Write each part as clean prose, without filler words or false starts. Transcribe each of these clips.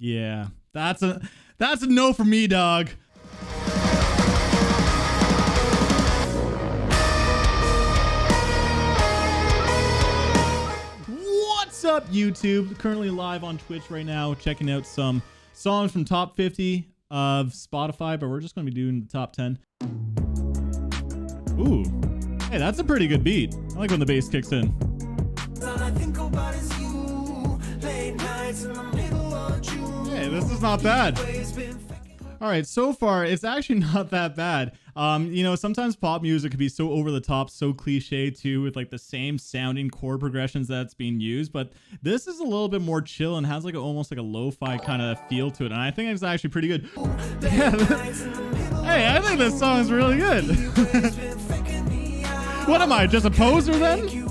Yeah, that's a no for me, dog. What's up, YouTube? Currently live on Twitch right now, checking out some songs from top 50 of Spotify, but we're just going to be doing the top 10. Ooh, hey, that's a pretty good beat. I like when the bass kicks in. Hey, this is not bad. All right, so far it's actually not that bad. You know, sometimes pop music could be so over the top, so cliche too, with like the same sounding chord progressions that's being used, but this is a little bit more chill and has like almost like a lo-fi kind of feel to it, and I think it's actually pretty good. Yeah, hey, I think this song is really good. What am I, just a poser then?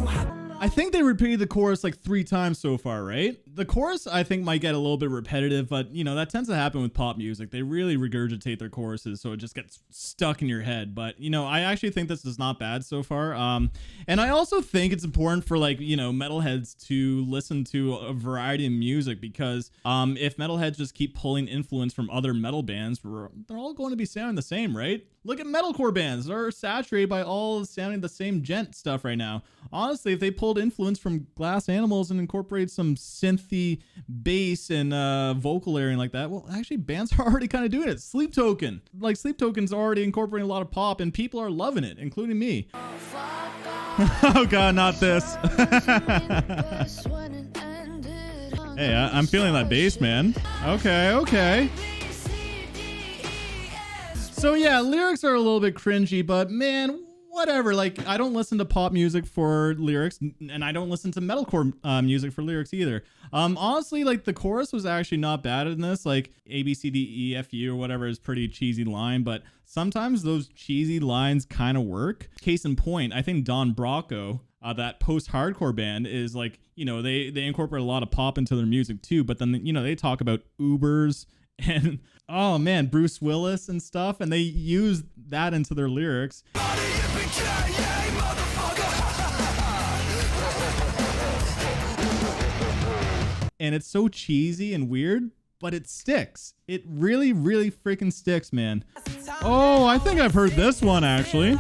I think they repeated the chorus like 3 times so far, right? The chorus I think might get a little bit repetitive, but you know, that tends to happen with pop music. They really regurgitate their choruses, so it just gets stuck in your head. But you know, I actually think this is not bad so far. And I also think it's important for, like, you know, metalheads to listen to a variety of music, because if metalheads just keep pulling influence from other metal bands, they're all going to be sounding the same, right? Look at metalcore bands. They're saturated by all sounding the same gent stuff right now. Honestly, if they pulled influence from Glass Animals and incorporated some synthy bass and vocal layering like that, well, actually, bands are already kind of doing it. Sleep Token. Like, Sleep Token's already incorporating a lot of pop, and people are loving it, including me. Oh, God, not this. Hey, I'm feeling that bass, man. Okay. So yeah, lyrics are a little bit cringy, but man, whatever. Like, I don't listen to pop music for lyrics, and I don't listen to metalcore music for lyrics either. Honestly, like, the chorus was actually not bad in this. Like, ABCDEFU or whatever is pretty cheesy line, but sometimes those cheesy lines kind of work. Case in point, I think Don Brocco, that post-hardcore band, is like, you know, they incorporate a lot of pop into their music too, but then, you know, they talk about Ubers and, oh man, Bruce Willis and stuff, and they use that into their lyrics. And it's so cheesy and weird, but it sticks. It really, really freaking sticks, man. Oh, I think I've heard this one actually.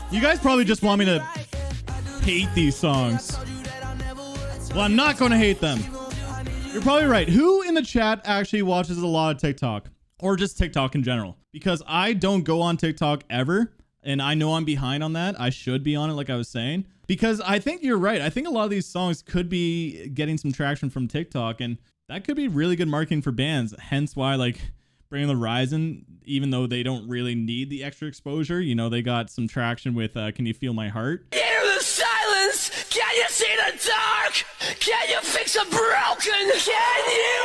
You guys probably just want me to hate these songs. Well, I'm not going to hate them. You're probably right. Who in the chat actually watches a lot of TikTok, or just TikTok in general? Because I don't go on TikTok ever, and I know I'm behind on that. I should be on it, like I was saying, because I think you're right. I think a lot of these songs could be getting some traction from TikTok, and that could be really good marketing for bands. Hence why, like, Bring the Horizon, even though they don't really need the extra exposure, you know, they got some traction with Can You Feel My Heart? Hear the silence! Can you see the dark? Can you fix a broken? Can you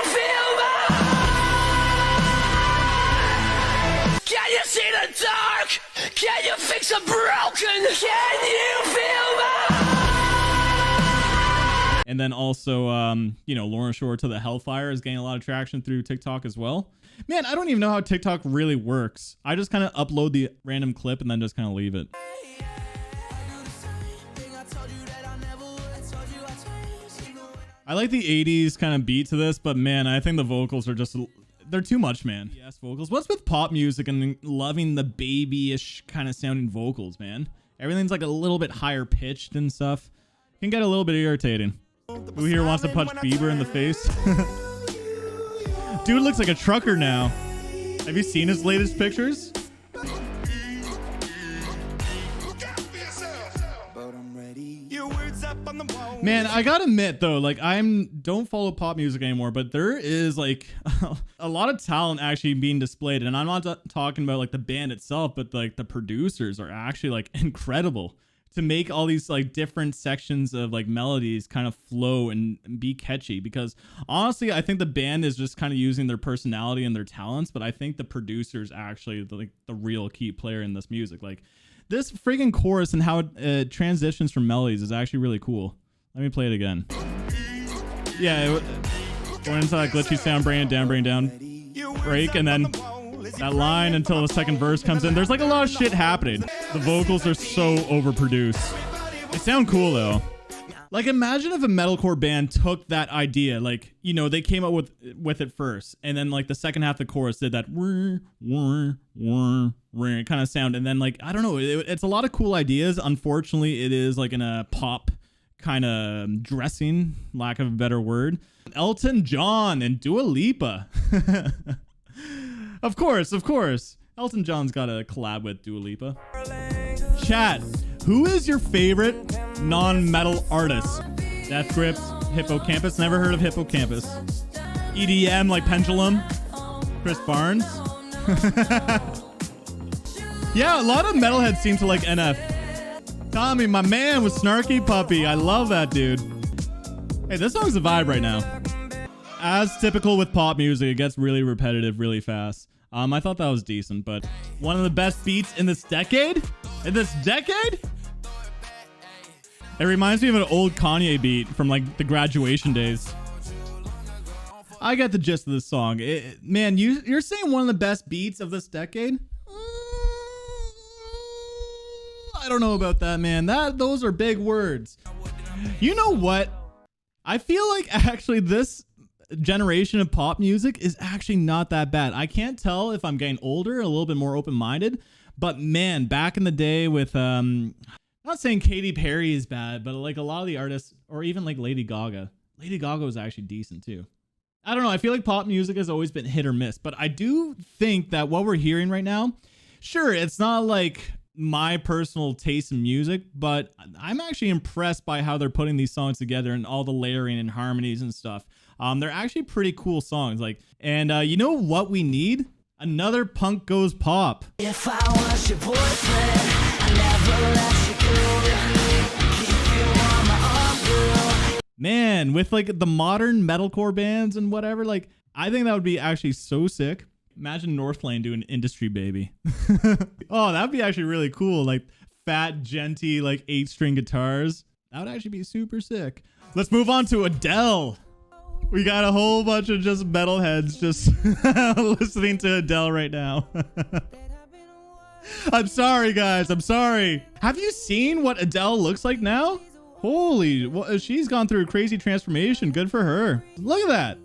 feel my heart? Can you see the dark? Can you fix a broken? Can you feel my heart? And then also, you know, Lauren Shore to the Hellfire is getting a lot of traction through TikTok as well. Man, I don't even know how TikTok really works. I just kind of upload the random clip and then just kind of leave it. I like the 80s kind of beat to this, but man, I think the vocals are just, they're too much, man. Yes, vocals. What's with pop music and loving the babyish kind of sounding vocals, man? Everything's like a little bit higher pitched and stuff. Can get a little bit irritating. Who here wants to punch Bieber in the face? Dude looks like a trucker now. Have you seen his latest pictures? Man, I gotta admit though, like, don't follow pop music anymore, but there is like a lot of talent actually being displayed, and I'm not talking about like the band itself, but like the producers are actually like incredible to make all these like different sections of like melodies kind of flow and be catchy. Because honestly, I think the band is just kind of using their personality and their talents, but I think the producers actually like the real key player in this music. Like, this freaking chorus and how it transitions from melodies is actually really cool. Let me play it again. Yeah, going into that glitchy sound, bring it down, break, and then that line until the second verse comes in. There's like a lot of shit happening. The vocals are so overproduced. They sound cool though. Like, imagine if a metalcore band took that idea, like, you know, they came up with it first, and then like the second half of the chorus did that kind of sound, and then like, I don't know, it's a lot of cool ideas. Unfortunately, it is like in a pop kind of dressing, lack of a better word. Elton John and Dua Lipa. Of course. Elton John's got a collab with Dua Lipa. Chat, who is your favorite non-metal artist? Death Grips, Hippocampus. Never heard of Hippocampus. EDM like Pendulum. Chris Barnes. Yeah, a lot of metalheads seem to like NF. Tommy, my man with Snarky Puppy. I love that dude. Hey, this song's a vibe right now. As typical with pop music, it gets really repetitive really fast. I thought that was decent, but one of the best beats in this decade? In this decade? It reminds me of an old Kanye beat from like the Graduation days. I get the gist of this song. Man, you're saying one of the best beats of this decade? I don't know about that, man. Those are big words. You know what? I feel like actually this generation of pop music is actually not that bad. I can't tell if I'm getting older, a little bit more open-minded, but man, back in the day with I'm not saying Katy Perry is bad, but like a lot of the artists, or even like Lady Gaga was actually decent too. I don't know, I feel like pop music has always been hit or miss, but I do think that what we're hearing right now, sure, it's not like my personal taste in music, but I'm actually impressed by how they're putting these songs together and all the layering and harmonies and stuff. They're actually pretty cool songs. Like, and you know what we need? Another Punk Goes Pop. If I was your boyfriend, I never let you go. Keep you on my arm, girl. Man, with like the modern metalcore bands and whatever, like I think that would be actually so sick. Imagine Northlane doing Industry Baby. Oh, that'd be actually really cool. Like fat, genty, like 8-string guitars. That would actually be super sick. Let's move on to Adele. We got a whole bunch of just metalheads just listening to Adele right now. I'm sorry, guys. I'm sorry. Have you seen what Adele looks like now? Holy, well, she's gone through a crazy transformation. Good for her. Look at that.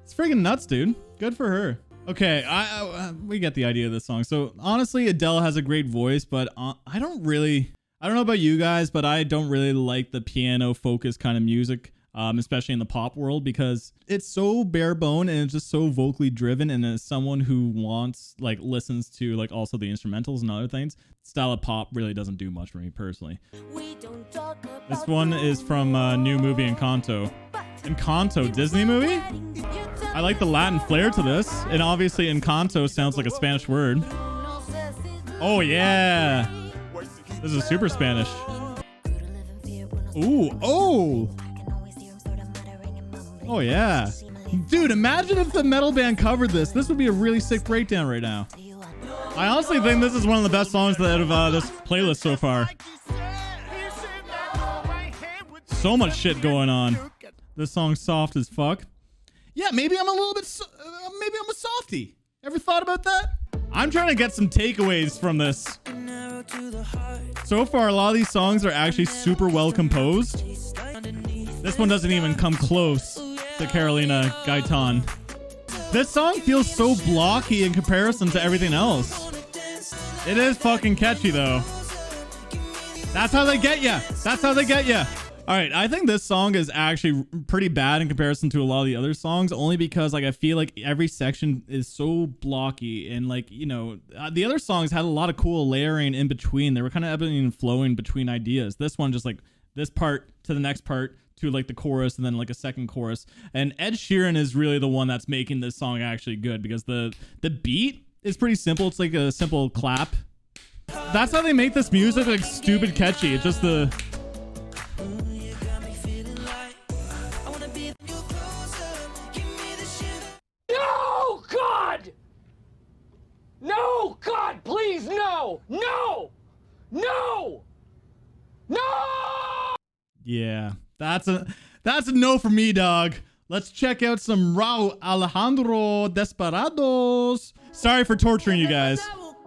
It's freaking nuts, dude. Good for her. Okay, we get the idea of this song. So honestly, Adele has a great voice, but I don't know about you guys, but I don't really like the piano focused kind of music, especially in the pop world, because it's so bare bone and it's just so vocally driven. And as someone who listens to like also the instrumentals and other things, style of pop really doesn't do much for me personally. This one is from a new movie Encanto. Encanto, Disney movie? I like the Latin flair to this, and obviously Encanto sounds like a Spanish word. Oh yeah, this is super Spanish. Ooh, oh yeah, dude, imagine if the metal band covered this. This would be a really sick breakdown right now. I honestly think this is one of the best songs out of this playlist so far. So much shit going on. This song's soft as fuck. Yeah, maybe I'm a little bit, maybe I'm a softie. Ever thought about that? I'm trying to get some takeaways from this. So far, a lot of these songs are actually super well composed. This one doesn't even come close to Carolina Gaitain. This song feels so blocky in comparison to everything else. It is fucking catchy though. That's how they get ya. That's how they get ya. All right, I think this song is actually pretty bad in comparison to a lot of the other songs, only because like I feel like every section is so blocky, and like, you know, the other songs had a lot of cool layering in between. They were kind of ebbing and flowing between ideas. This one just like this part to the next part to like the chorus and then like a second chorus. And Ed Sheeran is really the one that's making this song actually good, because the beat is pretty simple. It's like a simple clap. That's how they make this music like stupid catchy. It's just the No, God, please, no! No! No! No! Yeah, that's a no for me, dog. Let's check out some Rauw, Alejandro, Desperados. Sorry for torturing you guys.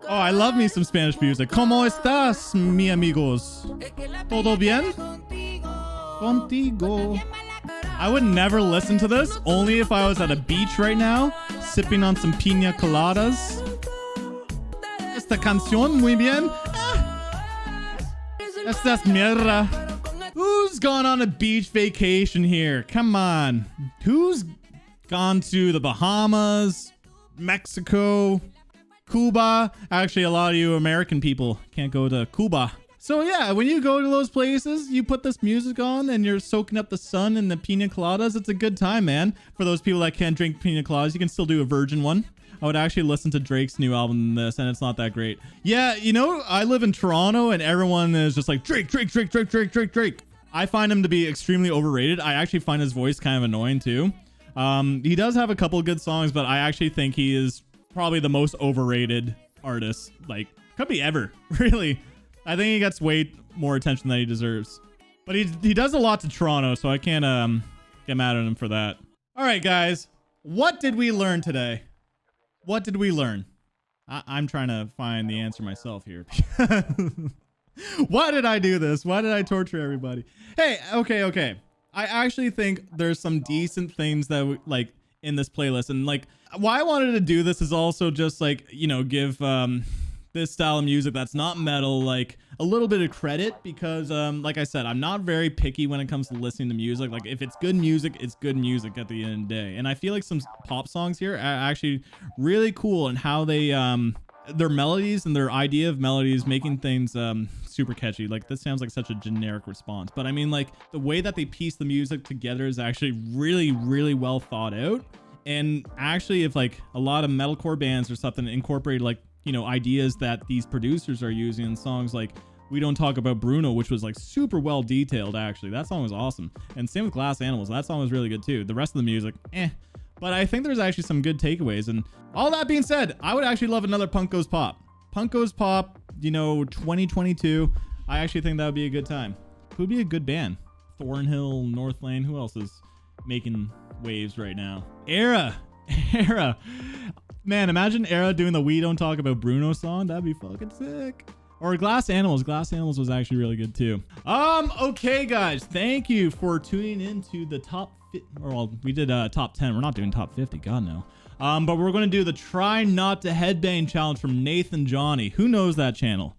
Oh, I love me some Spanish music. ¿Cómo estás, mi amigos? ¿Todo bien? contigo. I would never listen to this, only if I was at a beach right now, sipping on some piña coladas. Esta canción muy bien. Esta es mierda. Who's gone on a beach vacation here? Come on. Who's gone to the Bahamas, Mexico, Cuba? Actually, a lot of you American people can't go to Cuba. So yeah, when you go to those places, you put this music on and you're soaking up the sun and the pina coladas. It's a good time, man. For those people that can't drink pina coladas, you can still do a virgin one. I would actually listen to Drake's new album than this, and it's not that great. Yeah, you know, I live in Toronto and everyone is just like, Drake, Drake, Drake, Drake, Drake, Drake, Drake. I find him to be extremely overrated. I actually find his voice kind of annoying too. He does have a couple of good songs, but I actually think he is probably the most overrated artist, like, could be ever, really. I think he gets way more attention than he deserves. But he does a lot to Toronto, so I can't get mad at him for that. All right, guys. What did we learn today? What did we learn? I'm trying to find the answer myself here. Why did I do this? Why did I torture everybody? Hey, okay. I actually think there's some decent things that like in this playlist. And like why I wanted to do this is also just like, you know, give this style of music that's not metal like a little bit of credit, because like I said, I'm not very picky when it comes to listening to music. Like if it's good music, it's good music at the end of the day. And I feel like some pop songs here are actually really cool in how they their melodies and their idea of melodies, making things super catchy. Like this sounds like such a generic response, but I mean like the way that they piece the music together is actually really well thought out. And actually, if like a lot of metalcore bands or something incorporate like, you know, ideas that these producers are using in songs like We Don't Talk About Bruno, which was like super well detailed, actually. That song was awesome. And same with Glass Animals. That song was really good too. The rest of the music, But I think there's actually some good takeaways. And all that being said, I would actually love another Punk Goes Pop. Punk Goes Pop, you know, 2022. I actually think that would be a good time. Who'd be a good band? Thornhill, Northlane. Who else is making waves right now? Era. Man, imagine Era doing the We Don't Talk About Bruno song. That'd be fucking sick. Or Glass Animals. Glass Animals was actually really good too. Okay, guys. Thank you for tuning into the top 50. Well, we did top 10. We're not doing top 50. God, no. But we're going to do the Try Not to Headbang challenge from Nathan Johnny. Who knows that channel?